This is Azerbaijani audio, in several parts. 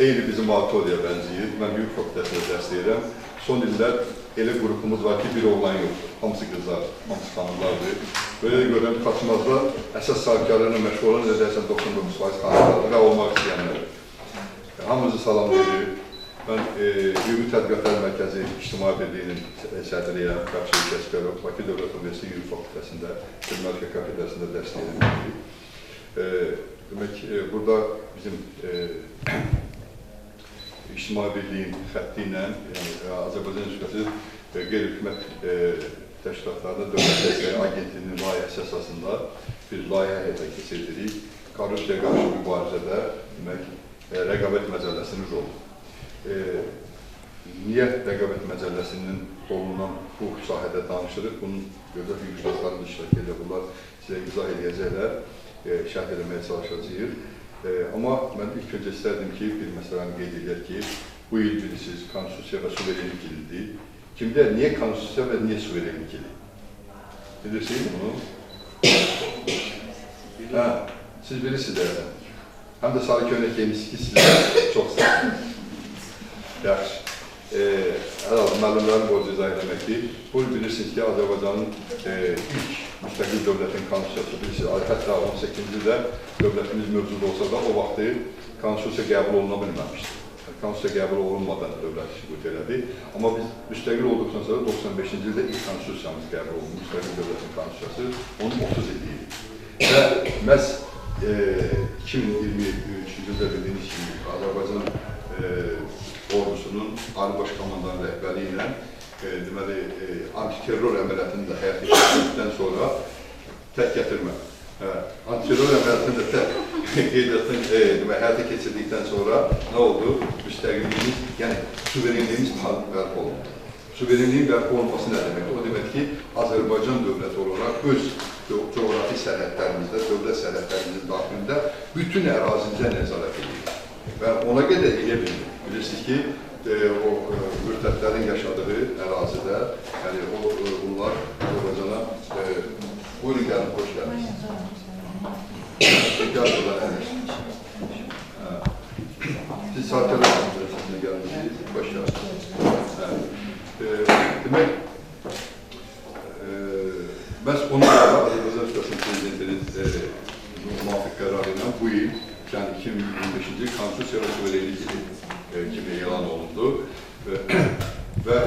xeyli bizim auditoriyaya bənzəyir. Mən yük fakültəsində dərs deyirəm. Son illər elə qrupumuz var ki, bir oğlan yoxdur. Hamısı qızlar, hamısı xanımlardır. Böyle görürəm, kaçmazda əsas sahibkarlarına məşğul olan edərsən 99% xanımlardır və olmaq istəyənlər. Hamımızı salamlayır. Mən Ümumi Tədqiqatlar Mərkəzi İctimai Birliyinin sədriyəm, Bəxşəli Kəsbərov, Bakı Dövlət Universiteti Yürü Fakültəsində, Filmərkə Kafedrasında dərs deyirəm. Demək, burada bizim İctimai Birliyin xətti ilə Azərbaycan Respublikası qeyri-hökumət təşkilatlarında Dövlət Dəstəyi Agentliyinin layihəsi əsasında bir layihə həyata keçirdirik. Korrupsiyaya qarşı mübarizədə rəqabət məcəlləsinin rolu. Niyə rəqabət məcəlləsinin rolundan bu sahədə danışırıq? Bunun gözəl yükuşlarının iştirak edir. Bunlar sizə izah edəcəklər, şərh eləməyə çalışacağıq. Amma mən ilk öncə istərdim ki, bir məsələni qeyd edək ki, bu il bilirsiniz, konstitusiya və suverenlik ilidir. Kimdə niyə konstitusiya və niyə suverenlik ili? Bilirsiniz bunu? Siz bilirsiniz deyəsən. Həm də sarı köynək geymişsiniz ki, sizə çox sağ. Yaxşı. Hər halda müəllimlərin borcu izah eləməkdir. Bu bilirsiniz ki, Azərbaycanın ilk müstəqil dövlətin konstitusiyası bilirsiniz. Hətta 18-ci ildə dövlətimiz mövcud olsa da o vaxtı konstitusiya qəbul oluna bilməmişdir. Konstitusiya qəbul olunmadan dövlət sübut elədi. Amma biz müstəqil olduqdan sonra 95-ci ildə ilk konstitusiyamız qəbul olundu. Müstəqil dövlətin konstitusiyası onun 30 illiyi. Və məhz 2023-cü ildə bildiyiniz kimi Azərbaycan ordusunun Ali Baş Komandanın rəhbəri ilə deməli, antiterror əməliyyatını da həyata keçirdikdən sonra tək gətirmə. Antiterror əməliyyatını da tək həyata keçirdikdən sonra nə oldu? Müstəqilliyimiz, yəni suverenliyimiz bərpa olundu. Suverenliyin bərpa olunması nə deməkdir? O demək ki, Azərbaycan dövləti olaraq öz coğrafi sərhədlərimizdə, dövlət sərhədlərimizin daxilində bütün ərazimizə nəzarət edir. Və ona qədər edə bildik. Bilirsiniz ki, o mürtədlərin yaşadığı ərazidə, yəni bunlar Azərbaycana buyurun gəlin, xoş gəlmişsiniz. Şəkərdirlər, əlir. Siz Sarkələr Konferansiyasına gəlmişsiniz, baş gəlmişsiniz. Demək, məhz onunla Azərbaycan Respublikasının Prezidentinin müvafiq qərarı ilə bu il, yəni 2025-ci konstitusiya və suverenlik ili kimi elan olundu və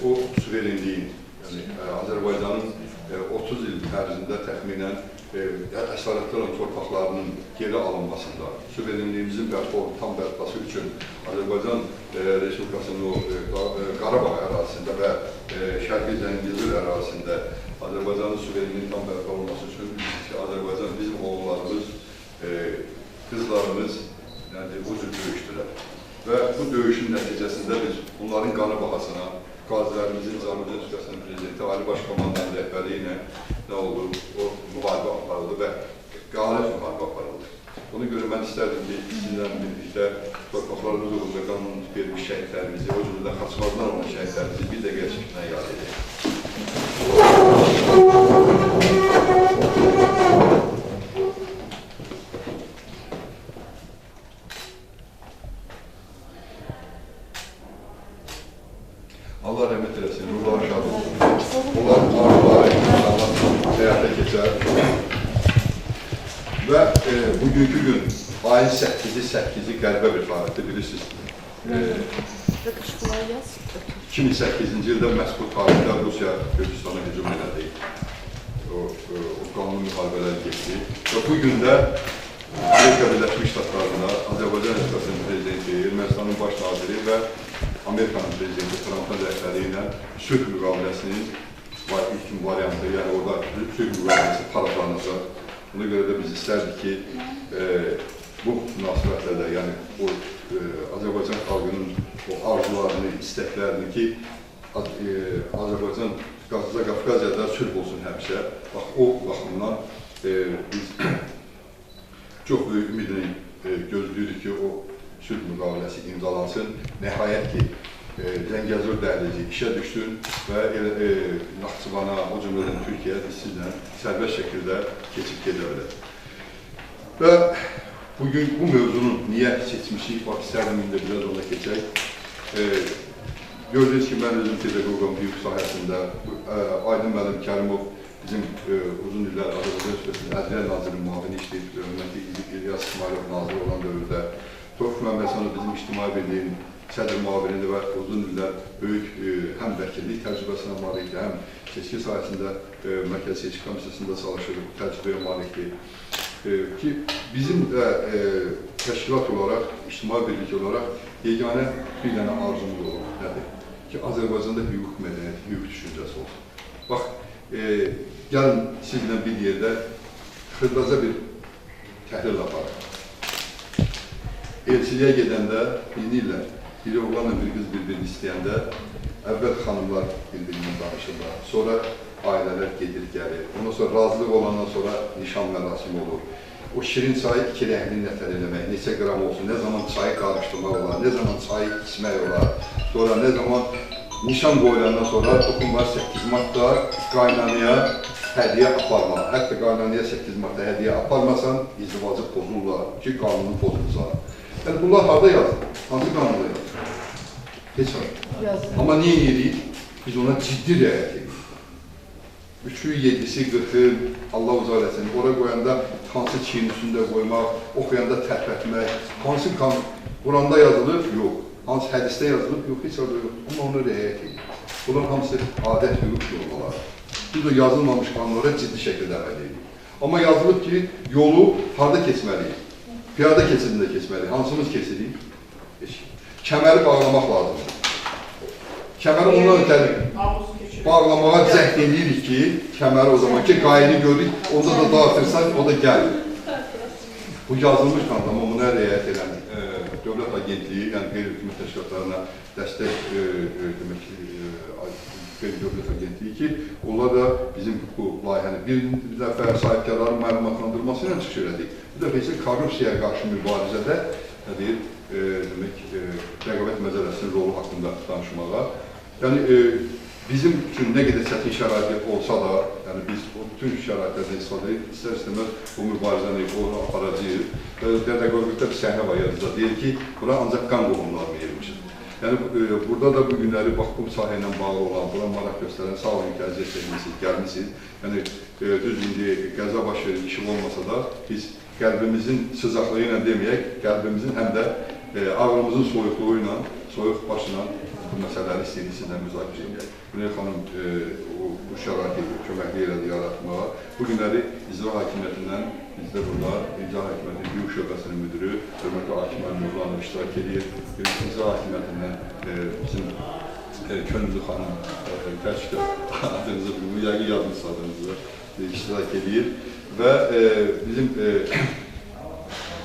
o suverenliyin, yəni Azərbaycanın 30 il ərzində təxminən əsarətli olan torpaqlarının geri alınmasında, suverenliyimizin tam bərpası üçün Azərbaycan Respublikasının Qarabağ ərazisində və Şərqi Zəngəzur ərazisində Azərbaycanın suverenliyin tam bərpa olunması üçün Azərbaycan bizim oğullarımız, qızlarımız bu cür döyüşdülər. Və bu döyüşün nəticəsində biz bunların qanı bahasına qazilərimizin Azərbaycan Respublikasının Prezidenti Ali Baş Komandanın rəhbəri ilə nə oldu? O müharibə aparıldı və qalib müharibə aparıldı. Ona görə mən istərdim ki, sizinlə birlikdə torpaqlarımız uğrunda qanun vermiş şəhidlərimizi, o cümlədə Xaçmazdan olan şəhidlərimizi bir də gerçəkdən yad edək. Allah rəhmət eləsin, ruhları şad olsun. Onların arzuları inşallah həyata keçər. Və bugünkü gün ayın 8-i qəribə bir tarixdir, bilirsiniz. 2008-ci ildə məhz bu tarixdə Rusiya Gürcüstana hücum elədi. O qanun müharibələri getdi. Və bu gündə Amerika Birləşmiş Ştatlarında Azərbaycan Respublikasının Prezidenti, Ermənistanın baş naziri və Amerikanın Prezidenti Trump'ın rəhbəri ilə sülh müqaviləsinin ilk variantı, yəni orada sülh müqaviləsi paraflanacaq. Buna görə də biz istərdik ki, bu münasibətlərdə, yəni Azərbaycan xalqının o arzularını, istəklərini ki, Azərbaycan, Qafqaziyada sülh olsun həmişə. Bax, o baxımdan biz çox böyük ümidini gözləyirik ki, o sülh müqaviləsi imzalansın. Nəhayət ki, Zəngəzur dəhlizi işə düşsün və Naxçıvana, o cümlədən Türkiyəyə sizlə sərbəst şəkildə keçib gedə bilər. Və bugün bu mövzunun niye seçmişik, bak istərdim indi biraz ona keçək. Gördüğünüz ki, ben özüm pedagogum hüquq sahəsində. Aydın Müəllim Kərimov bizim uzun illər Azərbaycan Respublikasının Ədliyyə Naziri müavini işləyib, hörmətli İlyas İsmailov nazir olan dövrdə. Tofiq Məmmədxanov bizim İctimai Birliyin sədr müavinidir və uzun illər böyük həm vəkillik təcrübəsinə malikdir, həm seçki sahəsində Mərkəzi Seçki Komissiyasında çalışır, təcrübəyə malikdir. Ki bizim də təşkilat olaraq, İctimai Birlik olaraq yeganə bir dənə arzumuz olur. Nədir? Ki Azərbaycanda hüquq mədəniyyəti, hüquq düşüncəsi olsun. Bax, gəlin sizlə bir yerdə xırdaca bir təhlil aparaq. Elçiliyə gedəndə bilirlər, biri oğlanla bir qız bir-birini istəyəndə əvvəl xanımlar bir-birindən danışırlar, sonra ailələr gedir, gəlir. Ondan sonra razılıq olandan sonra nişan mərasimi olur. O şirin çayı iki rəngli nətər eləmək, neçə qram olsun, nə zaman çayı qarışdırmaq olar, nə zaman çayı içmək olar, sonra nə zaman nişan qoyulandan sonra toxunlar 8 martda qaynanaya hədiyyə aparmaq. Hətta qaynanaya 8 martda hədiyyə aparmasan, izdivacı pozurlar ki, qanunu pozulsa. Yəni, bunlar harada yazılır? Hansı qanunda yazılır? Heç var. Amma niyə edirik? Biz ona ciddi riayət edirik. 3'ü, 7'si, 40'ı, Allah uzaq eləsin. Oraya qoyanda hansı çiyin üstündə qoymaq, oxuyanda tərpətmək, hansı Quranda yazılır? Yox. Hansı hədisdə yazılır? Yox, heç orada yox. Amma onu riayət edir. Bunlar hamısı adət hüquq yolmalar. Biz o yazılmamış qanunlara ciddi şəkildə əməl edirik. Amma yazılıb ki, yolu harada keçməliyik? Piyada keçidində keçməliyik. Hansımız keçirik? Kəməri bağlamaq lazımdır. Kəməri ondan ötərik. Bağlamağa cəhd edirik ki, kəməri o zaman ki, qayını görürük, onda da dağıtırsan, o da gəlir. Bu yazılmış qanun, amma buna riayət edəmir. Dövlət Agentliyi, yəni qeyri-hökumət təşkilatlarına dəstək qeyri-dövlət Agentliyi ki, onlar da bizim bu layihəni bir dəfə sahibkarların məlumatlandırması ilə çıxış elədik. Bir dəfə isə korrupsiyaya qarşı mübarizədə rəqabət məcəlləsinin rolu haqqında danışmağa. Yəni, bizim üçün nə qədər çətin şərait olsa da, yəni biz o bütün şəraitlərdən istifadə edib, istər-istəməz bu mübarizəni aparacağıq. Pedaqogikdə bir səhnə var yadınızda, deyir ki, bura ancaq qan qohumlarını yermişiz. Yəni, burada da bu günləri bax, bu sahə ilə bağlı olan, buna maraq göstərən, sağ olun ki, əziyyət çəkmişsiniz, gəlmişsiniz. Yəni, düz indi qəza baş verir, işi olmasa da, biz qəlbimizin sıcaqlığı ilə deməyək, qəlbimizin həm də ağrımızın soyuqluğu ilə, soyuq başla bu məsələləri istəyini sizlə müzakirə edək. Güney xanım bu şəraiti köməkli elədi yaratmağa. Bu günləri İcra Hakimiyyətindən bizdə burada İcra Hakimiyyətinin Hüquq Şöbəsinin müdürü hörmətli Hakim Nurlanov iştirak edir. İcra Hakimiyyətindən bizim Könüllü xanım təşkil adınızı, bu yəqin yazmış adınızı iştirak edir. Və bizim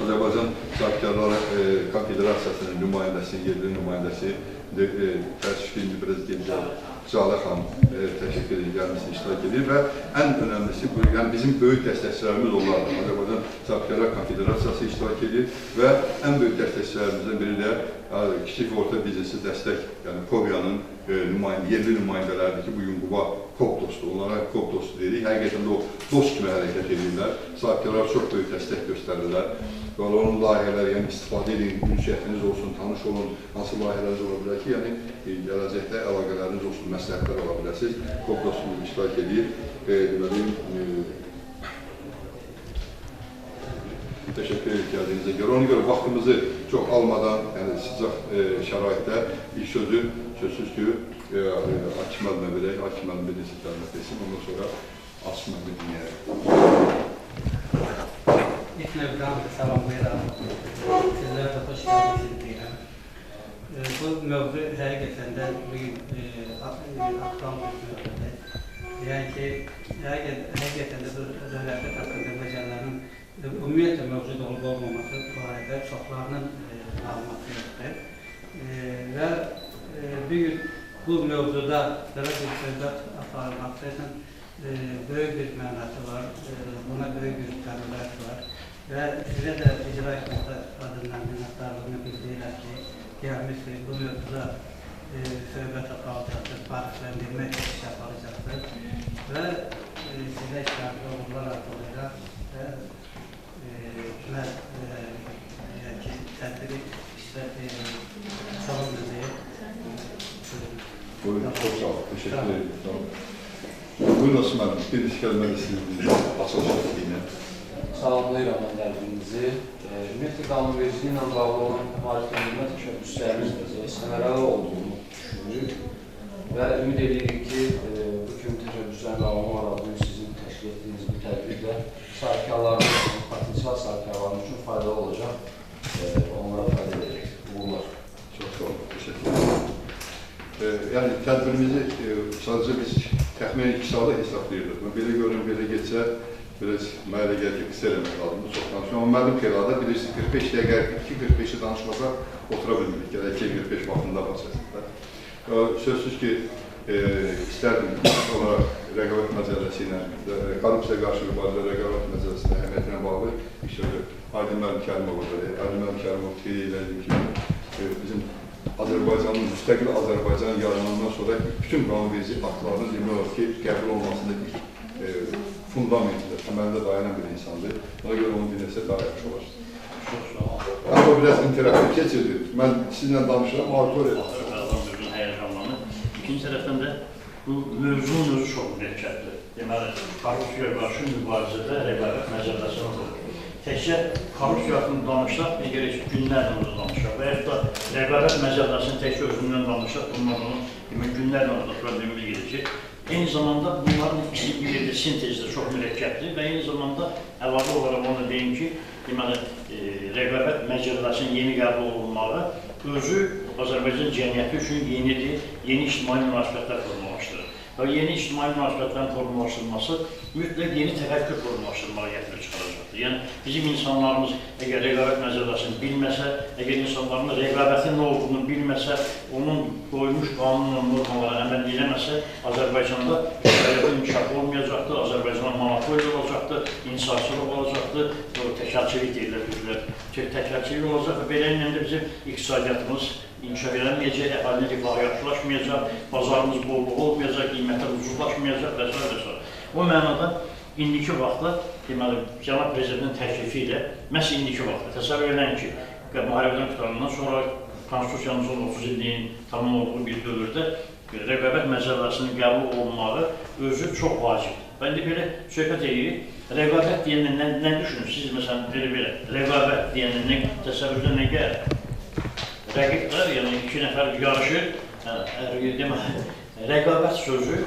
Azərbaycan Sahibkarları Konfederasiyasının nümayəndəsi, yerli nümayəndəsi təşkil biraz gedəcək Calə xanım təşəkkür edib, gəlməsini iştirak edir və ən önəmlisi, yəni bizim böyük dəstəkçilərimiz onlardır. Azərbaycan Sahibkarlar Konfederasiyası iştirak edir və ən böyük dəstəkçilərimizdən biri də kiçik və orta biznesi dəstək, yəni Kobiyanın yerli nümayəndələridir ki, bugün Quba KOP dostu, onlara KOP dostu deyirik. Həqiqətən də o dost kimi hərəkət edirlər. Sahibkarlar çox böyük dəstək göstərirlər. Və onun layihələri, yəni istifadə edin, ünsiyyətiniz olsun, tanış olun, hansı layihələriniz ola bilər ki, yəni gələcəkdə əlaqələriniz olsun, məsləhətlər ola bilərsiniz. KOP dostluğu iştirak edir. Təşəkkür edib gəldiyinizə görə. Ona görə vaxtımızı çox almadan, yəni sıcaq şəraitdə ilk sözü sözsüz ki, Hakim müəllimə verək, Hakim müəllim bir neçə kəlmə desin, ondan sonra Asım müəllimə dinləyərək. İlk növdən salamlayıram. Sizlərə də xoş gəldiniz deyirəm. Bu mövzu həqiqətən də bugün aktual bir mövzudur. Yəni ki, həqiqətən də bu rəhbət haqqında məcəllərin ümumiyyətlə mövcud olub olmaması barədə çoxlarının məlumatı yoxdur. Və bugün bu mövzuda belə bir söhbət aparılması böyük bir mənası var, buna böyük bir təbliğat var. Və sizə də icra etməkdə adından minnətdarlığını bildirirlər ki, gəlmişsiniz, bu mövzuda söhbət aparılacaqdır, tarifləndirmə iş aparılacaqdır və sizə iştiraklı olurlar artıqlarıyla və tədbiri salam düzəyə. Buyurun, çok sağ olun. Teşekkür ederim. Tamam. Buyurun Osman Bey, bir iki kelime de sizin açılış şekliyle. Salamlayıram əndərinizi. Ümumiyyətlə, qanunvericiliyi ilə bağlı olan hakimiyyətimə təşəbbüslərimizlə səmərəli olduğunu düşünürük və ümid edirik ki, bu kimi təşəbbüslərin davamı olaraq sizin təşkil etdiyiniz bu tədbirlə sahibkarlarımız, potensial sahibkarlarımız üçün faydalı olacaq, onlara fayda edəcək. Uğurlar. Çok sağ olun. Teşekkür ederim. Yani tədbirimizi sadece biz təxminən 2 saata hesablayırdıq. Belə görün, belə geçsə, biraz mənə gəlir ki, qısa eləmək lazımdır, çox danışma. Amma mənim qeyrada bilirsiniz, 45 dəqiqə, 2-45'i danışmasa otura bilmirik, gələ 2-45 vaxtında başlasınlar. Sözsüz ki, istərdim olaraq rəqabət məcəlləsi ilə, korrupsiya qarşı mübarizə rəqabət məcəlləsinin əhəmiyyətinə bağlı bir sözü Aydın Müəllim Kərimov elədi ki, bizim Azərbaycanın, müstəqil Azərbaycan yaranandan sonra bütün qanunverici aktlarının demək olar ki, qəbul olmasında ilk fundamentində, təməlində dayanan bir insandır. Ona görə onu dinləsə daha yaxşı olar. Ama biraz interaktif keçirdi. Mən sizinlə danışıram, auditoriya. Azərbaycanın həyəcanlanır. İkinci tərəfdən də bu mövzunun özü çox mürekkəbdir. Deməli, korrupsiyaya qarşı mübarizədə rəqabət məcəlləsi olur. Təkcə korrupsiya haqqında danışsaq, bir gerək günlərlə orada danışaq və yaxud da rəqabət məcəlləsinin təkcə özündən danışsaq, bunların günlərlə orada problemimiz gedəcək. Eyni zamanda bunların ikisi bir yerdə sintezdə çox mürəkkəbdir və eyni zamanda əlavə olaraq onu deyim ki, deməli, rəqabət məcəlləsinin yeni qəbul olunmağı özü Azərbaycan cəmiyyəti üçün yenidir, yeni ictimai münasibətlər formalaşdırır. Və yeni ictimai münasibətlərin formalaşdırılması mütləq yeni təfəkkür formalaşdırmağa gətirib çıxaracaqdır. Yəni, bizim insanlarımız əgər rəqabət məcəlləsini bilməsə, əgər insanlarımız rəqabətin nə olduğunu bilməsə, onun qoymuş qanun normalara əməl eləməsə, Azərbaycanda rəqabətin inkişafı olmayacaqdır, Azərbaycana monopoliya olacaqdır, insafçılıq olacaqdır, təkərçilik deyilir, təkərçilik olacaq və belə ilə də bizim iqtisadiyyatımız inkişaf edilməyəcək, əhalinin rifahı yaxşılaşmayacaq, bazarımız bolluq olmayacaq, qiymətlər ucuzlaşmayacaq və s. O mənada indiki vaxtda, deməli, Cənab Prezidentin təklifi ilə, məhz indiki vaxtda, təsəvvür edin ki, müharibədən qurtarından sonra Konstitusiyamızın 30 illiyin tamam olduğu bir dövrdə rəqabət məcəlləsinin qəbul olunmağı özü çox vacibdir. Və indi belə söhbət edirik, rəqabət deyəndə nə düşünürsünüz? Siz məsələn, belə, rəqabət deyəndə təsəvvürdə nə gəlir? Rəqiblər, yəni iki nəfər yarışır, deməli, rəqabət sözü,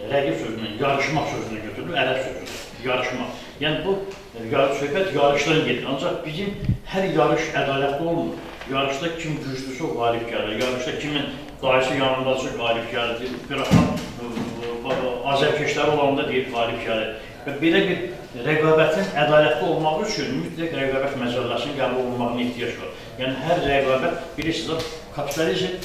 rəqib sözündən, yarışmaq sözünə götürülür, ərəb sözüdür, yarışmaq. Yəni bu, söhbət yarışdan gedir, ancaq bizim hər yarış ədalətli olmur. Yarışda kim güclüsü o qalib gəlir, yarışda kimin dayısı yanındası qalib gəlir, bir azərkeşləri olanda deyir qalib gəlir. Və belə bir rəqabətin ədalətli olmaq üçün mütləq rəqabət məcəlləsinin qəbul olunmağına ehtiyac var. Yəni, hər rəqabət, bilirsiniz, kapitalizm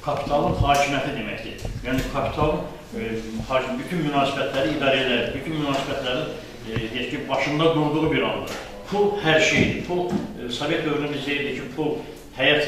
kapitalın hakimiyyəti deməkdir. Yəni, kapitalın bütün münasibətləri idarə edər, bütün münasibətlərin başında durduğu bir andır. Pul hər şeydir. Pul, Sovet dövrünü biz deyirdik ki, pul həyat,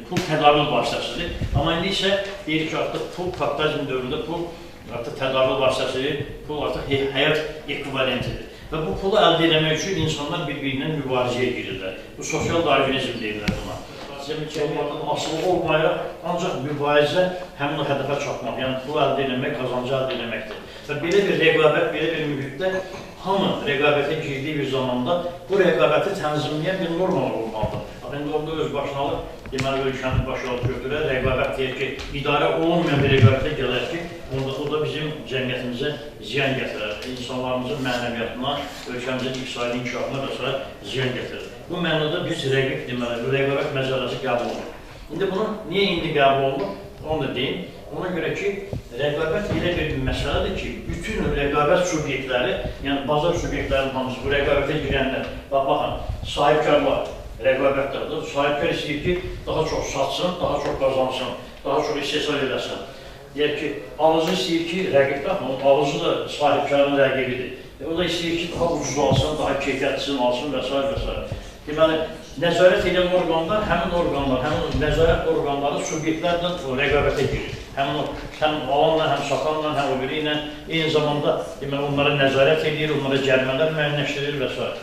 pul tədarül vasitəsidir. Amma indi isə deyirik ki, artıq pul kapitalizm dövründə pul artıq tədarül vasitəsidir, pul artıq həyat ekvivalentidir. Və bu pulu əldə etmək üçün insanlar bir-birindən mübarizəyə girirlər. Bu sosial darwinizm deyirlər buna. Cəmiyyətin asılı olmayaraq, ancaq mübarizə həmin o hədəfə çatmaq, yəni pul əldə etmək, qazancı əldə etməkdir. Və belə bir rəqabət, belə bir mühitdə hamı rəqabətə girdiyi bir zamanda bu rəqabəti tənzimləyən bir normalar olmalıdır. İndi orada öz başına alır, deməli, ölkənin başı altı götürər, rəqabət deyir ki, idarə olunmayan bir rəqabətə gələr ki, o da bizim cəmiyyətimizə ziyan gətirər, insanlarımızın mənəviyyatına, ölkəmizin iqtisadi inkişafına və s. ziyan gətirir. Bu mənada biz rəqib, deməli, rəqabət məcəlləsi qəbul olunur. İndi bunu niyə indi qəbul olunur? Onu da deyim. Ona görə ki, rəqabət elə bir məsələdir ki, bütün rəqabət subyektləri, yəni bazar subyektlərinin hamısı, bu rəqabətə girənlər, baxın, sahibkarlar, rəqabətlərdir. Sahibkar istəyir ki, daha çox satsın, daha çox qazansın, daha çox istehsal edəsin. Deyək ki, alıcı istəyir ki, rəqib baxın, alıcı da sahibkarın rəqibidir. O da istəyir ki, daha ucuz alsın, daha keyfiyyətlisini alsın və s. Deməli, nəzarət edən orqanlar, həmin nəzarət orqanları subyektlərlə rəqabətə girir. Həm alanla, həm satanla, həm o biri ilə eyni zamanda onlara nəzarət edir, onlara cərimələr müəyyənləşdirir və s.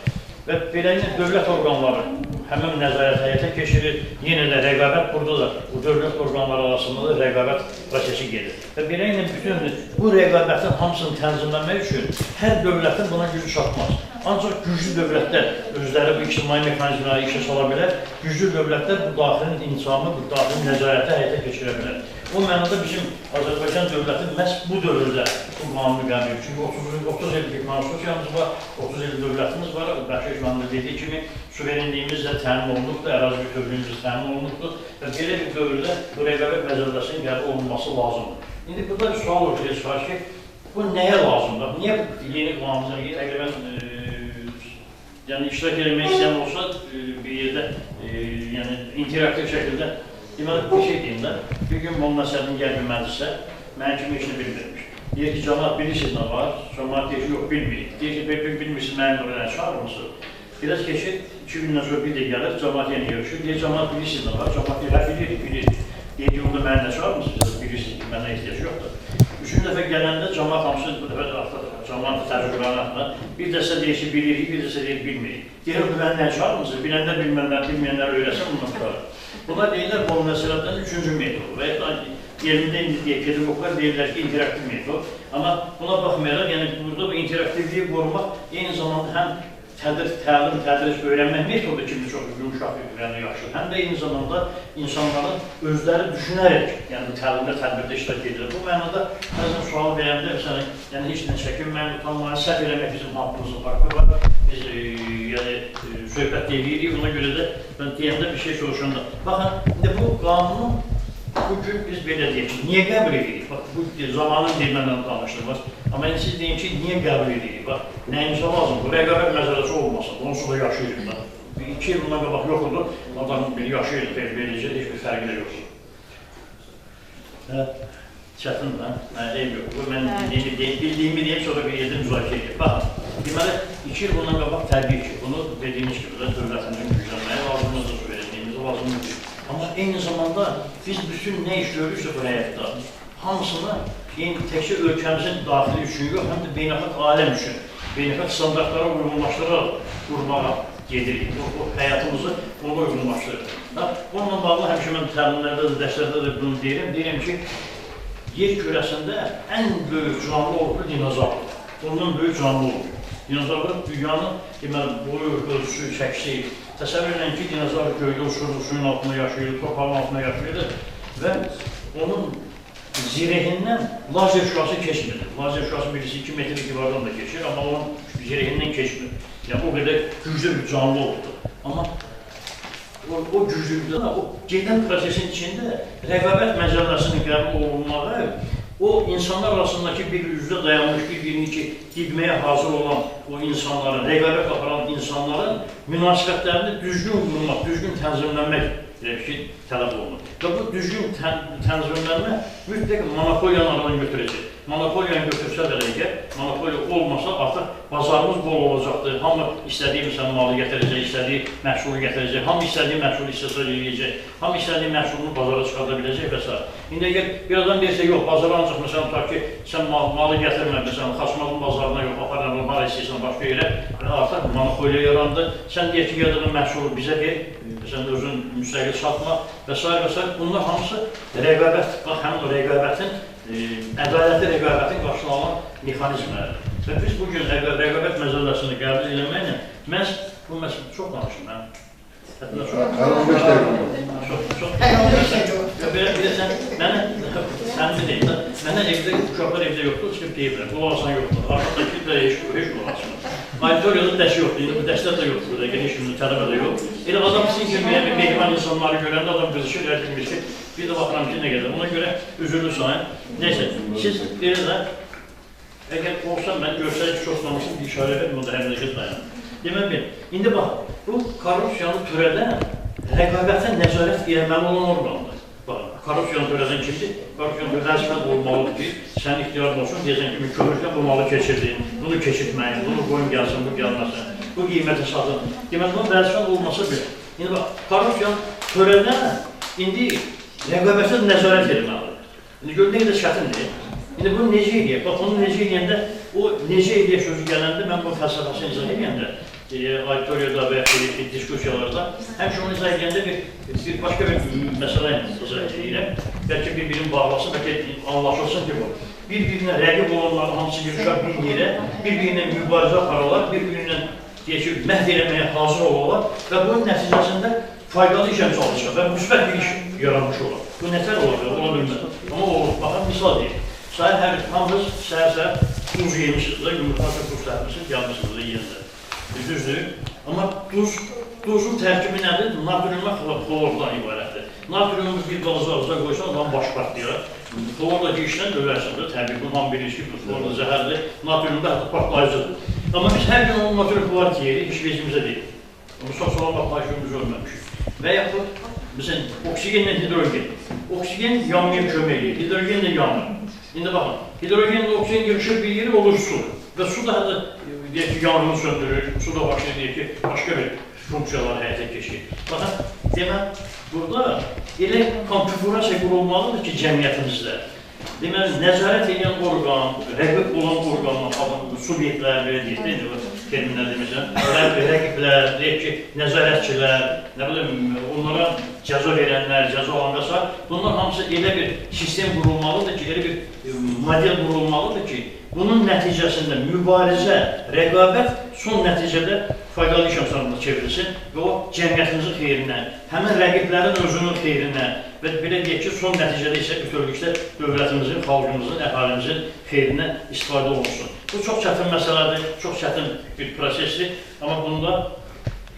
Və beləliklə dövlət orqanları həmin nəzarət həyata keçirir. Yenə də rəqabət burada da, bu dövlət orqanları arasında da rəqabət prosesi gedir. Və belə ilə bütün bu rəqabətin hamısını tənzimləmək üçün hər dövlətin buna gücü çatmaz. Ancaq güclü dövlətlər özləri bu ictimai mexanizmləri işə sala bilər, güclü dövlətlər bu daxilin intizamı, bu daxilin nəzarəti həyata keçirə bilər. O mənada bizim Azərbaycan dövləti məhz bu dövrdə bu qanunu qəbul edir. Çünki 30 illik konstitusiyamız var, 30 illik dövlətimiz var. Bəşir İşmanlı dediyi kimi suverenliyimiz də təmin olunubdur, ərazi bütövlüyümüz təmin olunubdur və belə bir dövrdə bu rəqabət məcəlləsinin qəbul olunması lazımdır. İndi burada bir sual ortaya çıxar ki, bu nəyə lazımdır? Niyə yeni qanunlar, əgər mən yəni iştirak eləmək istəyən olsa bir yerdə yəni interaktiv şəkildə deməli bir şey deyim də, bir gün Molla Nəsrəddin gəlib məclisə, mənim kimi işini bilmirmiş. Deyir ki, cəmaat bilirsiniz nə var? Cəmaat deyir ki, yox bilmirik. Deyir ki, bilmirsiniz mənim buraya çağırmısınız? Biraz keçir, 2 gündən sonra bir də gəlir, cəmaat yenə görüşür. Deyir, cəmaat bilirsiniz nə var? Cəmaat deyir, hə bilirik. Deyir ki, onda mənimlə çağırmısınız? Bilirsiniz ki, mənə ehtiyac yoxdur. Üçüncü dəfə gələndə cəmaat hamısı bu dəfə də cəmaat təcrübələrlə bir dəsə deyir ki, bilirik, bir dəsə deyir bilmirik. Deyir, bilənlər çağırmısınız? Bilənlər bilməyənlər öyrəsin bundan sonra. Bunlar deyirlər, Molla Nəsrəddinin 3-cü metodu və ya yerində indi deyək, pedagoglar deyirlər ki, interaktiv metod. Amma buna baxmayaraq, yəni burada bu interaktivliyi qorumaq eyni zamanda həm təlim, tədris, öyrənmək metodu kimi çox yumuşaq və yaxşı. Həm də eyni zamanda insanların özləri düşünərək, yəni bu təlimdə, tədbirdə iştirak edir. Bu mənada bəzən sual verəndə, yəni heç nə çəkinməyən, utanmayan, səhv eləmək bizim haqqımızın haqqı var. Biz yəni söhbət edirik, ona görə də mən deyəndə bir şey soruşanda. Baxın, indi bu qanunu bugün biz belə deyək ki, niyə qəbul edirik? Bax, bu zamanın deyilməndən danışdırmaz. Amma siz deyin ki, niyə qəbul edirik? Bax, nəyimizə lazım? Bu rəqabət məsələsi olmasın, onsuz da yaşayırıq da. 2 il bundan qabaq yox oldu, adam biri yaşayırıq, beləcə heç bir fərqi də yoxdur. Çətin də, eyb yox. Bu, mən bildiyimi deyim, sonra bir yerdə müzakirə edir. Baxın, deməli, 2 il bundan qabaq təbii ki, bunu dediyimiz kimi də dövlətimizin güclənməyə lazımdır, suverenliyimiz lazımdır. Amma eyni zamanda biz bütün nə iş görürsə bu həyatda, hamısını təkcə ölkəmizin daxili üçün yox, həm də beynəlxalq aləm üçün, beynəlxalq standartlara uyğunlaşdırmağa gedirik. O həyatımızı ona uyğunlaşdırır. Onunla bağlı həmişə mən təlimlərdə də, dərslərdə də bunu deyirəm ki, yer kürəsində ən böyük canlı oldu dinozavr. Ondan böyük canlı oldu. Dinozavr dünyanın boyu, ölçüsü, çəkisi. Təsəvvür edin ki, dinozavr göydə uçurdu, suyun altında yaşayırdı, torpağın altında yaşayırdı və onun zirehindən lazer şüası keçmir. Lazer şüası birisi 2 metr etibardan da keçir, amma onun zirehindən keçmir. Yəni, o qədər güclü bir canlı oldu. Amma o güclükdə, o gedən prosesin içində rəqabət məcəlləsinin qəbul olunmağı, o insanlar arasındakı bir üzrə dayanmış, bir-birini ki, didməyə hazır olan o insanların, rəqabət aparan insanların münasibətlərini düzgün qurmaq, düzgün tənzimlənmək tələb olunur. Və bu düzgün tənzimlənmə mütləq monopoliyanı aradan götürəcək. Monopoliyanı götürsə də əgər, monopoliya olmasa artıq bazarımız bol olacaqdır. Hamı istədiyi malı gətirəcək, istədiyi məhsulu gətirəcək, hamı istədiyi məhsulu istəsəl eləyəcək, hamı istədiyi məhsulunu bazara çıxarda biləcək və s. İndi əgər bir adam deyirsə, yox, bazara ancaq məsələn, tutaq ki, sən malı gətirməmişsən, Xaçmalın bazarına yox, aparan hara istəyirsən başqa yerə, artıq monopoliya yarandı. Sən deyək ki, yadığın məhsulu bizə ver, sən də özün müstəqil satma və s. Bunlar hamısı rəqabət, həmin o rəqabətin, ədalətli rəqabətin qarşılanan mexanizmləridir. Və biz bugün rəqabət məcəlləsini qəbul eləməklə, məhz bu məsələ çox danışım mən. Mənə deyim də, mənə evdə, uşaqlar evdə yoxdur, çıxıb deyiblər, qulaq asan yoxdur, arxadakı da heç qulaq asmır. Auditoriyada dərs yoxdur, indi bu dərslər də yoxdur, heç kimin tələbə də yox. Elə adam sizin kimi, bir mehman insanları görəndə adam qızışır, hər kimi ki, bir də baxıram ki, nə qədər, ona görə üzürlü sayın. Neysə, siz belə də, əgər olsa mən görsəlik çox danışım, bir işarə verim, o da həmləşət dayanır. Demək bil, indi bax, bu korrupsiyanı törədən rəqabətə nəzarət eləməli olan orqandır. Bax, korrupsiyanı törədən kimdir? Korrupsiyanı törədən sifət olmalıdır ki, sən ixtiyarın olsun, deyəcən kimi körükdən bu malı keçirdin, bunu keçirməyin, bunu qoyun gəlsin, bu gəlməsin, bu qiymətə satın. Demək, bunun vəzifən olması bir. İndi bax, korrupsiyanı törədən indi rəqabətə nəzarət eləməlidir. İndi gör, nə qədər çətindir. İndi bunu necə edəyək? Bax, onu necə edəyəndə, o necə edəyək sözü gələndə, mən bu fəlsəfəsini izah edəyəndə, auditoriyada və ya diskussiyalarda həmişə onu izah edəndə bir başqa bir məsələ izah edirəm. Bəlkə bir-birini bağlasın, bəlkə anlaşılsın ki, bu. Bir-birinə rəqib olanların hamısı yığışar bir yerə, bir-birinə mübarizə apararlar, bir-birinə məhv eləməyə hazır olarlar və bunun nəticəsində faydalı işə çalışır və müsbət bir iş yaranmış olur. Bu nətər olacaq, ola bilməz. Amma olur, baxın, misal deyil. Səhər hamınız səhər duz yemişsiniz də, yumurtaşı kurslarmışsınız, gəlmişsiniz də yiyəndə. Düzdür. Amma duzun tərkibi nədir? Natrium və xlordan ibarətdir. Natriumu bir qalıcı ağızda qoysan, adam baş partlayar. Xlordakı işlə dövərsiniz də, təbii ki, hamı bilir ki, xlor da zəhərdir, natrium da partlayıcıdır. Amma biz hər gün onun natrium xlorat yeyirik, iş vezimizə deyil. Onu son partlayışımızı ölməmişik. Və yaxud, məsələn, oksigenlə hidrogen. Oksigen yanmaya kömək edir, hidrogen də yanmır. İndi baxın, hidrogenlə oksigen görüşür bir yeri olur su. Və su da hətta deyək ki, yanğını söndürür, su da başlayır deyək ki, başqa bir funksiyalar həyata keçir. Baxın, demək, burada elə konfigurasiya qurulmalıdır ki, cəmiyyətimizdə. Deməli, nəzarət edən orqan, rəqib olan orqanlar, subyektlər, belə deyək, terminlər demişəm, rəqiblər, deyək ki, nəzarətçilər, nə bilim, onlara cəza verənlər, cəza alanqasa, bunlar hamısı elə bir sistem qurulmalıdır ki, elə bir model qurulmalıdır ki, bunun nəticəsində mübarizə, rəqabət son nəticədə faydalı iş imkanlarına çevrilsin və o cəmiyyətimizin xeyrinə, həmin rəqiblərin özünün xeyrinə və belə deyək ki, son nəticədə isə bütövlükdə dövlətimizin, xalqımızın, əhalimizin xeyrinə istifadə olunsun. Bu çox çətin məsələdir, çox çətin bir prosesdir, amma bunda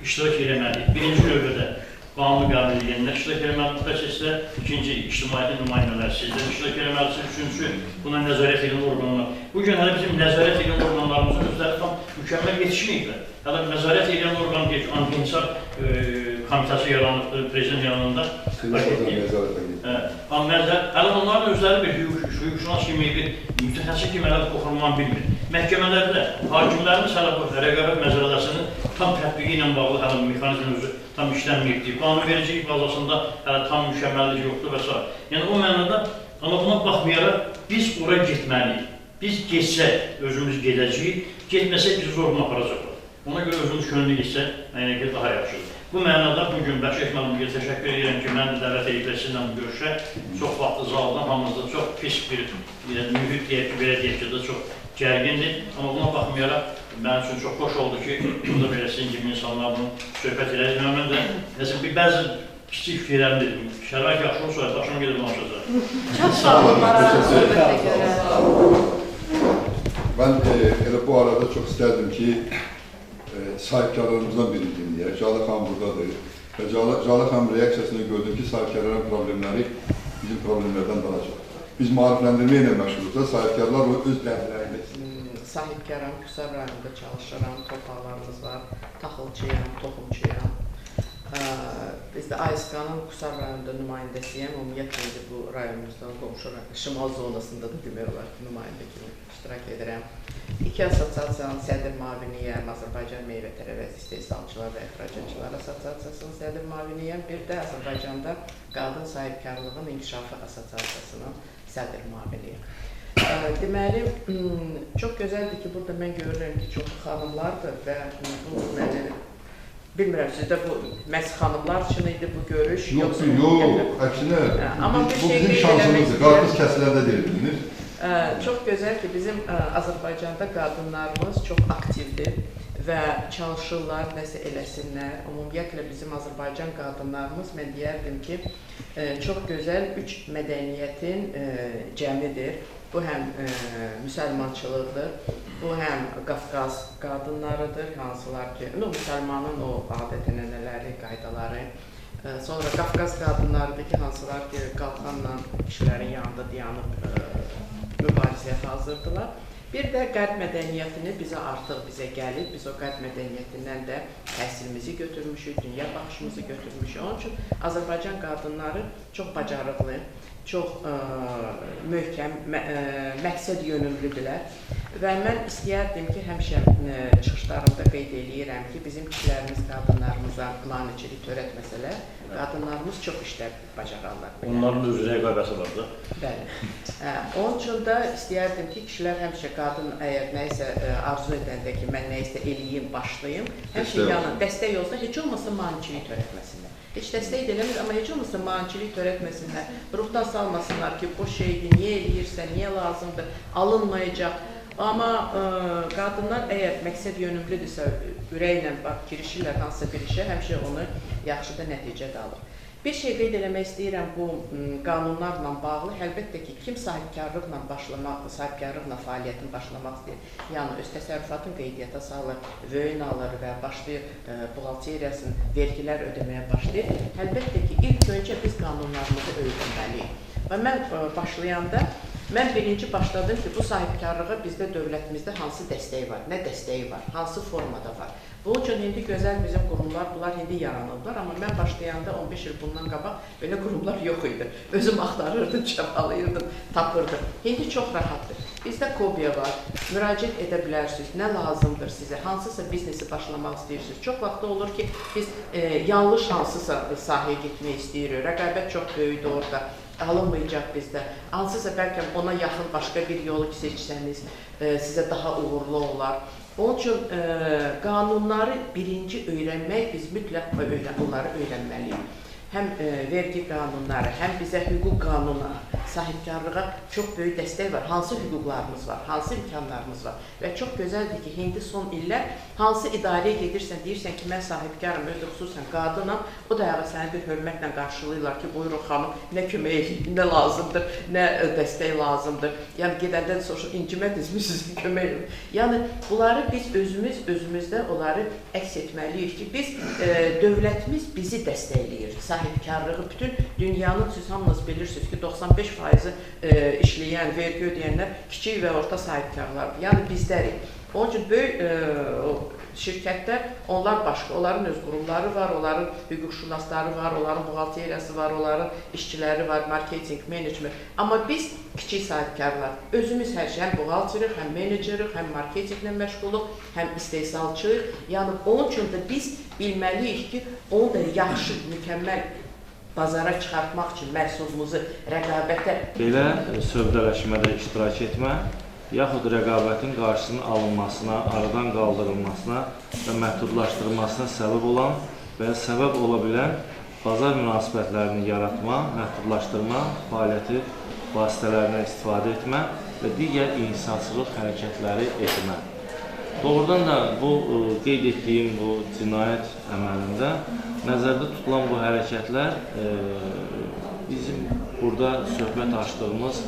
iştirak eləməliyik. Birinci növbədə qanunu qəbul edənlər iştirak eləməli bu prosesdə, ikinci ictimaiyyətin nümayəndələri sizdən iştirak eləməlisiniz, üçüncü buna nəzarət edən orqanlar. Bugün hələ bizim nəzarət edən orqanlarımızın özləri tam mükəmməl yetişməyiblər. Hələ nəzarət edən orqan deyək, anti-insar komitəsi yaranıbdır, prezident yanında. Hələ onların özləri bir hüquqşünas kimi, bir mütəxəssis kimi hələ oxunmanı bilmir. Məhkəmələrdə hakimlərimiz hələ bu rəqabət məsələsinin tam tətbiqi ilə bağlı hələ mexanizmin özü tam işlənməyibdir. Qanunvericilik bazasında hələ tam mükəmməllik yoxdur və s. Yəni o mənada, amma buna baxmayaraq biz ora getməliyik. Biz geçsək, özümüz gedəcəyik, getməsək bizi zorla aparacaqlar. Ona görə özümüz könüllü getsək, mənə görə daha yaxşıdır. Bu mənada bugün Bəşir müəllimə təşəkkür edirəm ki, mən də dəvət edib sizinlə görüşə. Çox vaxtlı zaldan, hamımızda çox pis bir mühit deyək ki, belə deyək ki, çox gərgindir. Amma buna baxmayaraq, mənim üçün çox xoş oldu ki, burada belə sizin kimi insanlar bunu söhbət edək. Mən də bir bəzi kiçik fikirlərim dedim. Şərait yaxşı olsa, başıma gedib danışacaq. Çox sağ olun, söhbətə görə. Ben elə bu arada çok isterdim ki sahipkarlarımızdan birini dinləyək. Calı xan buradadır. Və Calı xan reaksiyasını gördüm ki, sahipkarların problemləri bizim problemlərdən daha çox. Biz maarifləndirmə ilə məşğuluz da, sahipkarlar öz dərdlərini. Sahipkaram, Qusar rayonunda çalışıram, torpaqlarımız var, taxılçıyam, toxumçuyam. Biz də ASK-nın Qusar rayonunda nümayəndəsiyəm, ümumiyyətlə bu rayonumuzdan qonşu şimal zonasında da demək olar ki, nümayəndə kimi iştirak edirəm. İki asosiasiyanın sədr müaviniyəm, Azərbaycan Meyvə Tərəvəzi İstehsalçılar və İxracatçılar Asosiasiyasının sədr müaviniyəm, bir də Azərbaycanda Qadın Sahibkarlığın İnkişafı Asosiasiyasının sədr müaviniyəm. Deməli, çox gözəldir ki, burada mən görürəm ki, çox xanımlardır və bu mənə bilmirəm, sizdə bu məhz xanımlar üçün idi bu görüş? Yox, əksinə, bu bizim şansımızdır, qarpız kəsiləndə deyilir. Çox gözəl ki, bizim Azərbaycanda qadınlarımız çox aktivdir və çalışırlar, nəsə eləsinlər. Ümumiyyətlə bizim Azərbaycan qadınlarımız, mən deyərdim ki, çox gözəl üç mədəniyyətin cəmidir. Bu həm müsəlmançılıqdır, bu həm Qafqaz qadınlarıdır, hansılar ki, müsəlmanın o adət-ənənələri, qaydaları. Sonra Qafqaz qadınlarıdır ki, hansılar ki, qalxanla kişilərin yanında dayanıb mübarizəyə hazırdılar. Bir də qərb mədəniyyətini bizə gəlib, biz o qərb mədəniyyətindən də təhsilimizi götürmüşük, dünya baxışımızı götürmüşük. Onun üçün Azərbaycan qadınları çox bacarıqlı, çox möhkəm, məqsəd yönümlüdürlər Və mən istəyərdim ki, həmişə çıxışlarımda qeyd eləyirəm ki, bizim kişilərimiz qadınlarımıza maneçilik törətməsələr, qadınlarımız çox işlər bacararlar. Onların öz rəqabəti var da. Bəli. Onun üçün də istəyərdim ki, kişilər həmişə qadın əgər nəyisə arzu edəndə ki, mən nəyisə eləyim, başlayım, həmişə yanına dəstək olsa, heç olmasa maneçilik törətməsinlər. Heç dəstək eləmir, amma heç olmasa maneçilik törətməsinlər, ruhdan salmasınlar ki, bu şeydir, niyə eləyirsən, niyə lazımdır, alınmayacaq. Amma qadınlar əgər məqsəd yönümlüdürsə, ürəklə girişirlər hansısa bir işə, həmişə onu yaxşı da nəticə də alır. Bir şey qeyd eləmək istəyirəm bu qanunlarla bağlı. Əlbəttə ki, kim sahibkarlıqla fəaliyyətini başlamaq istəyir, yəni öz təsərrüfatını qeydiyyata salır, vöyn alır və başlayır buğalteriyasını, vergilər ödəməyə başlayır. Əlbəttə ki, ilk öncə biz qanunlarımızı öyrənməliyik. Və mən başlayanda, mən birinci başladım ki, bu sahibkarlığa bizdə dövlətimizdə hansı dəstəyi var, nə dəstəyi var, hansı formada var. Bunun üçün indi gözəl bizim qurumlar, bunlar indi yaranırlar, amma mən başlayanda 15 il bundan qabaq belə qurumlar yox idi. Özüm axtarırdım, çabalayırdım, tapırdım. İndi çox rahatdır. Bizdə KOBİA var, müraciət edə bilərsiniz, nə lazımdır sizə, hansısa biznesi başlamaq istəyirsiniz. Çox vaxt olur ki, biz yanlış hansısa sahəyə getmək istəyirik, rəqabət çox böyükdür orada. Alınmayacaq bizdə. Hansısa bəlkə ona yaxın başqa bir yolu seçsəniz, sizə daha uğurlu olar. Onun üçün qanunları birinci öyrənmək, biz mütləq onları öyrənməliyik. Həm vergi qanunları, həm bizə hüquq qanunu, sahibkarlığa çox böyük dəstək var. Hansı hüquqlarımız var, hansı imkanlarımız var. Və çox gözəldir ki, indi son illər hansı idarəyə gedirsən, deyirsən ki, mən sahibkarım, özü xüsusən qadınam, o dayağı səni bir hörmətlə qarşılayırlar ki, buyurun xanım, nə kömək edin, nə lazımdır, nə dəstək lazımdır. Yəni, gedəndə də soruşur, incimədinizmi sizin kömək edin. Yəni, bunları biz özümüzdə onları əks etməliyik ki, biz, dövlətimiz bizi dəstəkləyir. Sahibkarlığı bütün dünyanın, siz hamınız bilirsiniz ki, 95% işləyən, vergi ödəyənlər kiçik və orta sahibkarlardır. Yəni bizdərik. Onun üçün böyük şirkətlər, onlar başqa, onların öz qurumları var, onların hüquqşünasları var, onların buğalteriyası var, onların işçiləri var, marketing, menecment. Amma biz kiçik sahibkarlar, özümüz hər şey, həm buğalteririk, həm menecerik, həm marketinglə məşğuluq, həm istehsalçıyıq. Yəni onun üçün də biz bilməliyik ki, onu da yaxşı, mükəmməl bazara çıxartmaq üçün məhsulumuzu rəqabətə... Belə sövdələşmədə iştirak etmə, yaxud rəqabətin qarşısının alınmasına, aradan qaldırılmasına və məhdudlaşdırılmasına səbəb olan və ya səbəb ola bilən bazar münasibətlərini yaratma, məhdudlaşdırma, fəaliyyəti vasitələrindən istifadə etmə və digər inhisarçılıq hərəkətləri etmə. Doğrudan da bu qeyd etdiyim bu cinayət əməlində nəzərdə tutulan bu hərəkətlər bizim burada söhbət açdığımız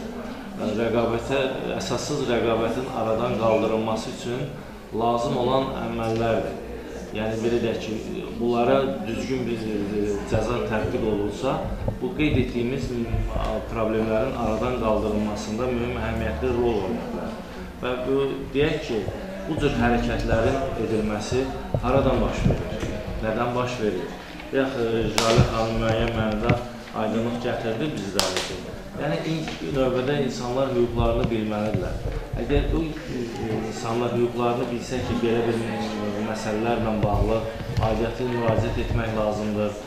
əsassız rəqabətin aradan qaldırılması üçün lazım olan əməllərdir. Yəni, belə deyək ki, bunlara düzgün bir cəza tətbiq olunsa, bu qeyd etdiyimiz problemlərin aradan qaldırılmasında mühüm əhəmiyyətli rol oynayırlar. Və bu, deyək ki, bu cür hərəkətlərin edilməsi haradan baş verir, nədən baş verir? Jalə xanım müəyyən mənada aydınlıq gətirdi bizlərə ki, yəni, ilk növbədə insanlar hüquqlarını bilməlidirlər. Əgər bu insanlar hüquqlarını bilsə ki, belə bir məsələlərlə bağlı aidiyyatı müraciət etmək lazımdır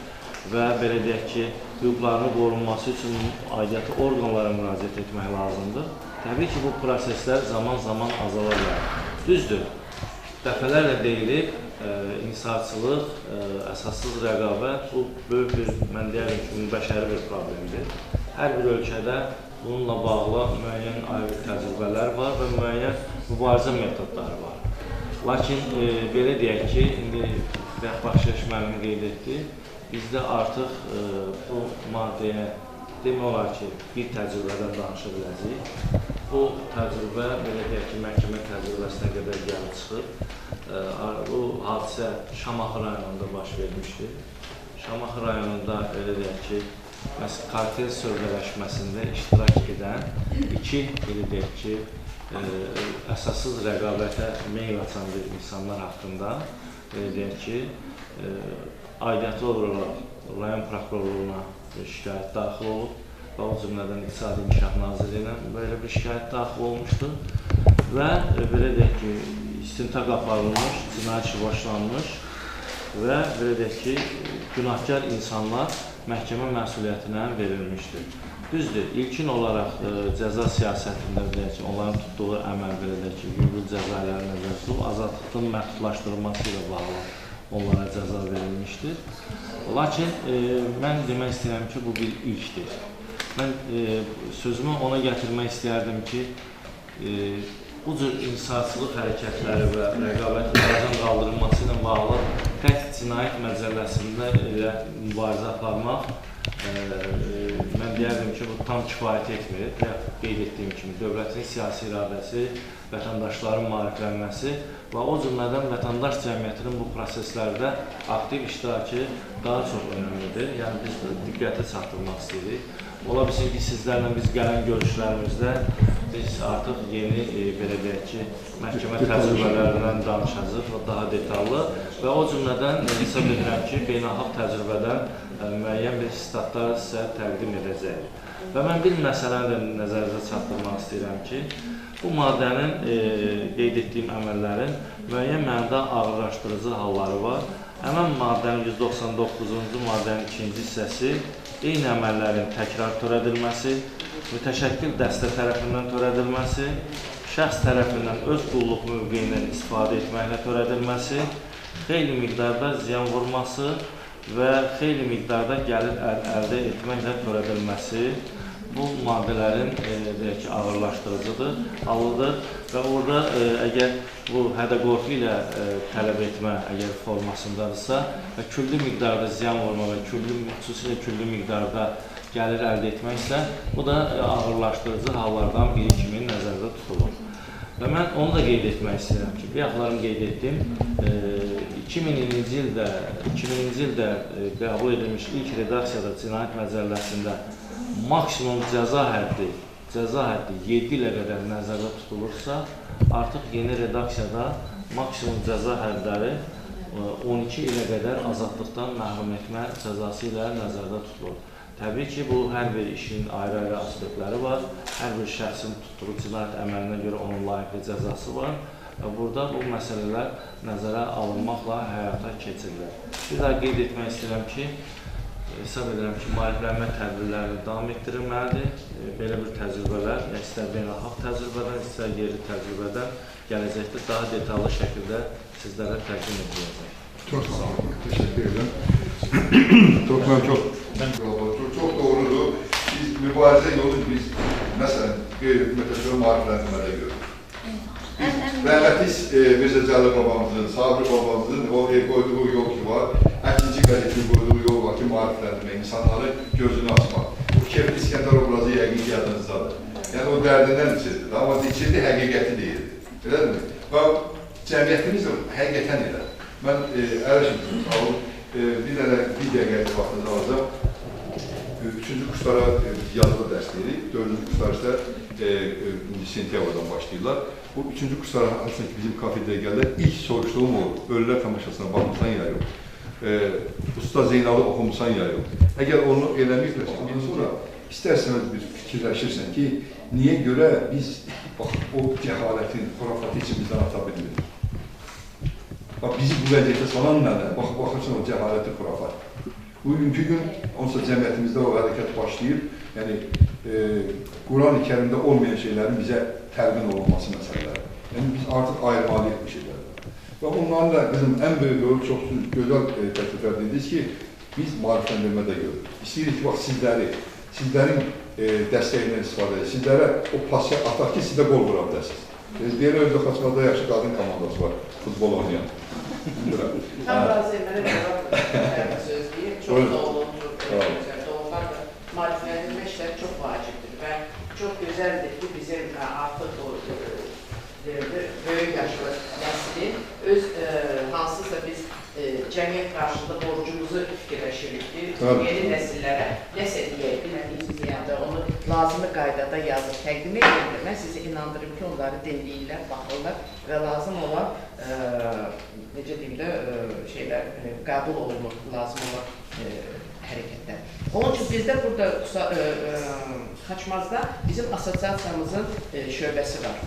və belə deyək ki, hüquqlarının qorunması üçün aidiyyatı orqanlara müraciət etmək lazımdır. Təbii ki, bu proseslər zaman-zaman azalarlar. Düzdür, dəfələrlə deyilib, inhisarçılıq, əsassız rəqabət, bu böyük bir, mən deyərəm ki, bəşəri bir problemdir. Hər bir ölkədə bununla bağlı müəyyən ayrı təcrübələr var və müəyyən mübarizə metodları var. Lakin belə deyək ki, indi Baxşəş müəllim qeyd etdi, bizdə artıq bu maddəyə demək olar ki, bir təcrübədən danışa biləcəyik. Bu təcrübə, belə deyək ki, məhkəmə təcrübəsinə qədər gəlib çıxıb. Bu hadisə Şamaxı rayonunda baş vermişdir. Şamaxı rayonunda, belə deyək ki, kartel sövdələşməsində iştirak edən iki, belə deyək ki, əsassız rəqabətə meyl açan bir insanlar haqqında, belə deyək ki, aidiyyatı olaraq rayon prokurorluğuna şikayət daxil olub və o cümlədən İqtisadi İnkişaf Nazirliyinə belə bir şikayət daxil olmuşdur. və belə deyək ki, istintaq aparılmış, cinayət işi başlanmış və belə deyək ki, günahkar insanlar məhkəmə məsuliyyətinə verilmişdir. Düzdür, ilkin olaraq cəza siyasətində deyək ki, onların tutduğu əməl belə deyək ki, yüngül cəza ilə nəzərdə tutulub, azadlıqın məhdudlaşdırılması ilə bağlı onlara cəza verilmişdir. Lakin mən demək istəyirəm ki, bu bir ilkdir. Mən sözümü ona gətirmək istəyərdim ki, bu cür insaçılıq hərəkətləri və rəqabətin aradan qaldırılması ilə bağlı qətl cinayət məcəlləsində mübarizə aparmaq mən deyərdim ki, bu tam kifayət etmir. Qeyd etdiyim kimi, dövlətin siyasi iradəsi, vətəndaşların maariflənməsi və o cümlədən vətəndaş cəmiyyətinin bu proseslərdə aktiv iştirakı daha çox önəmlidir. Yəni, biz diqqəti çatdırmaq istəyirik. Ola bilsin ki, sizlərlə biz gələn görüşlərimizdə biz artıq yeni, belə deyək ki, məhkəmə təcrübələrindən danışacaq və daha detallı və o cümlədən hesab edirəm ki, beynəlxalq təcrübədən müəyyən bir statlar sizə təqdim edəcəyik. Və mən bir məsələni də nəzərinizə çatdırmaq istəyirəm ki, bu maddənin, qeyd etdiyim əməllərin müəyyən mənada ağırlaşdırıcı halları var. Həmən maddənin 199-cu maddənin 2-ci hissəsi eyni əməllərin təkrar törədilməsi, mütəşəkkil dəstə tərəfindən törədilməsi, şəxs tərəfindən öz qulluq mövqeyindən istifadə etməklə törədilməsi, xeyli miqdarda ziyan vurması və xeyli miqdarda gəlir əldə etməklə törədilməsi bu maddələrin ağırlaşdırıcıdır, halıdır və orada əgər bu hədə-qorxu ilə tələb etmə əgər formasındadırsa və küllü miqdarda ziyan vurma və xüsusilə küllü miqdarda gəlir əldə etməksə, bu da ağırlaşdırıcı hallardan biri kimi nəzərdə tutulur. Və mən onu da qeyd etmək istəyirəm ki, bir yaxlarım qeyd etdim, 2000-ci ildə qəbul edilmiş ilk redaksiyada cinayət məcəlləsində maksimum cəza həddi 7 ilə qədər nəzərdə tutulursa, artıq yeni redaksiyada maksimum cəza həddləri 12 ilə qədər azadlıqdan məhrum etmə cəzası ilə nəzərdə tutulur. Təbii ki, bu hər bir işin ayrı-ayrı aspektləri var, hər bir şəxsin tutduğu cinayət əməlinə görə onun layiqli cəzası var və burada bu məsələlər nəzərə alınmaqla həyata keçirilir. Bir daha qeyd etmək istəyirəm ki, hesab edirəm ki, maariflənmə tədbirlərini davam etdirilməlidir. Belə bir təcrübələr, istər beynəlxalq təcrübədən, istər yerli təcrübədən gələcəkdə daha detallı şəkildə sizlərə təqdim ediləcək. Çok sağ olun, teşekkür ederim. Çok doğrudur. Biz mübarize yolu mesela qeyri-hükümətə maarifləndirmədə görürük. Rəhmətli Mirzə Cəlil babamızın, Sabri babamızın o qoyduğu yol ki var, Əkinci qəzetin qoyduğu yol var ki, maarifləndirmək, insanları gözünü açmaq. Bu Kefli İskəndər obrazı yəqin ki, yadınızdadır. Yəni o dərdindən içirdir, amma içirdi həqiqəti deyildi. Belədir mi? Və cəmiyyətimiz həqiqətən elə. Mən ərəşim, sağ olun, bir dəqiqə vaxtında alacaq. 3-cü kurslara yazılı dərs deyirik, 4-cü kurslar isə sentyabrdan başlayırlar. Bu 3-cü kurslara aslında bizim kafedə gəlirlər. İlk soruşduğum o, Ölülər tamaşasına baxmışsan ya yox. Usta Zeynalı oxumusan ya yox. Əgər onu eləməkləsə, ondan sonra istərsəniz bir fikirləşirsən ki, niyə görə biz o cəhalətin, xurafatı içimizdən ata bilmirik? Bizi bu vəziyyətə salan nədir? Baxırsan o cəhaləti, xurafat. Bugünkü gün, onsa cəmiyyətimizdə o hərəkət başlayıb, yəni Quran-ı Kərimdə olmayan şeylərin bizə təlqin olunması məsələləri. Yəni biz artıq ayırmalıyıq bu şeylərdə. Və onların da qızım ən böyük, çox gözəl təkliflər dediniz ki, biz maarifləndirmədə görürük. İstəyirik ki, sizlərin dəstəyindən istifadə edək, sizlərə o pasya ataq ki, sizdə qol vura biləsiniz. Deyən özdə Xaçmada yaxşı qadın komandası var, futbol oynayan. Tam razıyım, mənə söz deyim, çox da olunur, doğumlar da maarifləndirmə işləri çox vacibdir və çox gözəldir ki, bizim artıq o böyük yaşlı nəslin öz hansısa biz cəmiyyət qarşısında borcumuzu fikirləşirik ki, yeni nəsillərə nəsə deyək, bilmədiyimiz deyəndə onu lazımlı qaydada yazıb təqdim edirlər. Mən sizi inandırım ki, onları dinləyirlər, baxırlar və lazım olan, necə deyim də, şeylər qəbul olunur, lazım olan hərəkətlər. Onun üçün bizdə burada Xaçmazda bizim asosiasiyamızın şöbəsi var.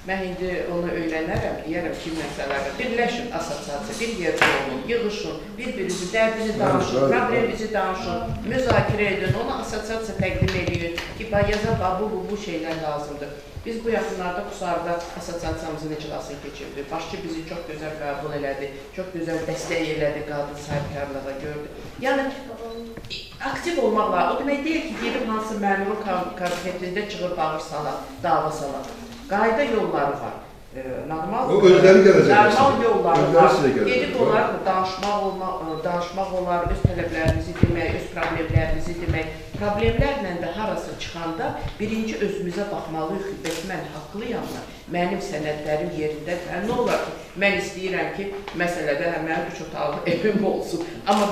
Mən indi onu öyrənərəm, deyərəm ki, məsələləri birləşin, assosiasiya, bir yerdə olun, yığışın, bir-birinizi dərdini danışın, probleminizi danışın, müzakirə edin, ona assosiasiya təqdim edin ki, yaza bu şeylər lazımdır. Biz bu yaxınlarda Qusarda assosiasiyamızın iclasını keçirdik. Başçı bizi çox gözəl qəbul elədi, çox gözəl dəstək elədi, qadın sahibkarlığa gördü. Yəni, aktiv olmaqla, o demək deyil ki, gedib hansı məmurun konfetində çıxır, bağır sala, dava sala. Qayda yolları var. Normal yolları var. Gedib onlarla danışmaq olar, öz tələblərimizi demək, öz problemlərimizi demək. Problemlərlə də harası çıxanda birinci özümüzə baxmalıyıq ki, bəs mən haqlıyam, mənim sənədlərim yerindədir. Nə olar ki, mən istəyirəm ki, məsələdə mənim 3 otaqlı evim olsun. Amma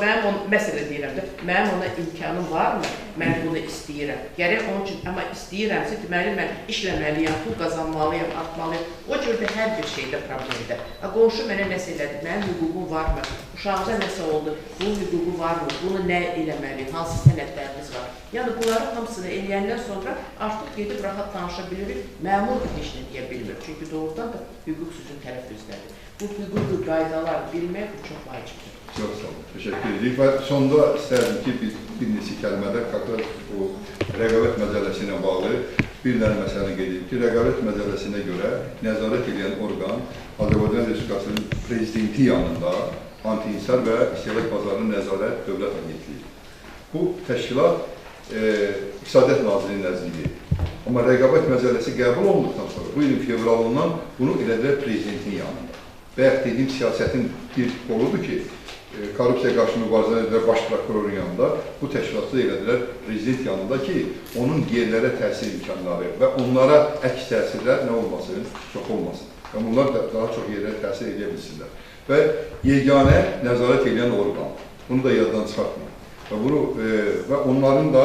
məsələ deyirəm də, mənim ona imkanım varmı? Mən bunu istəyirəm. Gərək onun üçün, amma istəyirəmsə, deməli, mən işləməliyəm, pul qazanmalıyam, artmalıyam. O cürdə hər bir şeydə problemdə. Qonşu mənə nəsə elədi, mənim hüququm varmı? Uşağımıza nəsə oldu, bunun hüququ varmı? Bunu nə eləməliyim? Hansı sənədlərimiz var? Yəni, bunların hamısını eləyəndən sonra artıq gedib rahat danışa bilirik. Məmur da heç nə deyə bilmir. Çünki doğrudan da hüquq sizin tərəfinizdən. Bu hüquq qaydaları bilmək çox vacibdir. Çox sağ olun, təşəkkür edirik. Və sonda istərdim ki, biz bir neçə kəlmədə o rəqabət məcəlləsi ilə bağlı bir dənə məsələni qeyd edib ki, rəqabət məcəlləsinə görə nəzarət edən orqan Azərbaycan Respublikasının prezidenti yanında Anti-İnsar və İstehlak Bazarının Nəzarət Dövlət Agentliyi. Bu təşkilat İqtisadiyyat Nazirinin nəzdindir. Amma rəqabət məcəlləsi qəbul olunduqdan sonra bu ilin fevralından bunu elədilər prezidentin yanında. Bayaq dediyim siyasətin bir qoludur ki, korrupsiya qarşı mübarizə edilər baş prokurorun yanında, bu təşkilatı da elədilər prezident yanında ki, onun yerlərə təsir imkanları və onlara əks təsirlər nə olmasın, çox olmasın. Və bunlar da daha çox yerlərə təsir edə bilsinlər. Və yeganə nəzarət edən orqan. Bunu da yaddan çıxartmayın. Və onların da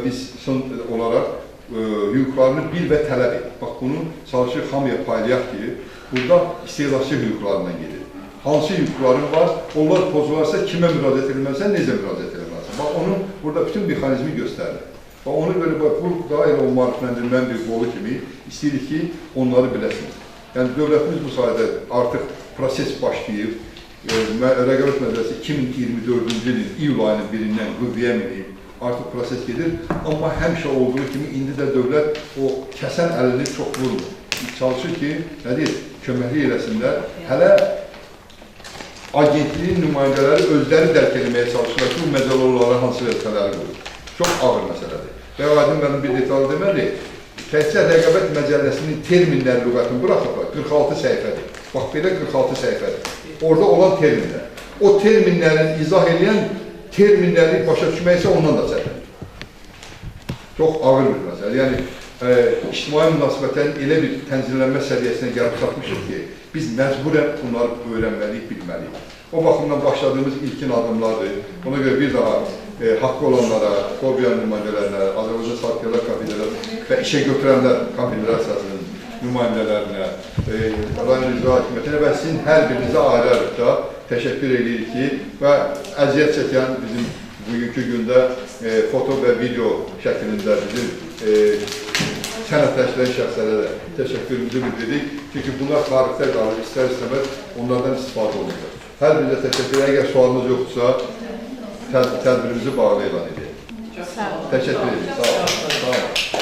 biz son olaraq hüquqlarını bil və tələb et. Bax, bunu çalışır hamıya paylayaq ki, burada istehlakçı hüquqlarından gedir. Hansı hüquqların var, onlar pozularsa kimə müraciət edilməlisən, necə müraciət edilməlisən. Bax, onun burada bütün mexanizmi göstərir. Bax, ona görə bu daha elə o maarifləndirmənin bir qolu kimi istəyirik ki, onları biləsiniz. Yəni, dövlətimiz bu sayədə artıq proses başlayıb, rəqabət məcəlləsi 2024-cü ilin iyul ayının birindən qüvvəyə minib, artıq proses gedir. Amma həmişə olduğu kimi indi də dövlət o kəsən əlini çox vurmur. Çalışır ki, nə deyir, köməkli eləsinlər. Hələ agentliyin nümayəndələri özləri dərk etməyə çalışırlar ki, bu məsələ onlara hansı vəzifələri qoyur. Çox ağır məsələdir. Və aydın mənim bir detal deməli, təhsil rəqabət məcəlləsinin terminlər lüğətini buraxıblar, 46 səhifədir. Bax, belə 46 səhifədir. Orada olan terminlər. O terminlərin izah edən terminləri başa düşmək isə ondan da çətindir. Çox ağır bir məsələ. Yəni, ictimai münasibətlərin elə bir tənzimlənmə səviyyəsinə gəlib çatmışıq ki, biz məcburən bunları öyrənməliyik, bilməliyik. O baxımdan başladığımız ilkin adımlardır. Ona görə bir daha haqqı olanlara, Qobiyan nümayəndələrinə, Azərbaycan Sahibkarlar Konfederasiyası və işə götürənlər konfederasiyasının nümayəndələrinə, rayon icra hakimiyyətinə və sizin hər birinizə ayrı-ayrıqda təşəkkür edirik ki, və əziyyət çəkən bizim bugünkü gündə foto və video şəklində bizim sənətləşdirən şəxslərə də təşəkkürümüzü bildiririk. Çünki bunlar tarixdə qalır, istər-istəməz onlardan istifadə olunur. Hər birinizə təşəkkür edir. Əgər sualınız yoxdursa, tədbirimizi bağlı elan edək. Təşəkkür edirik. Sağ olun.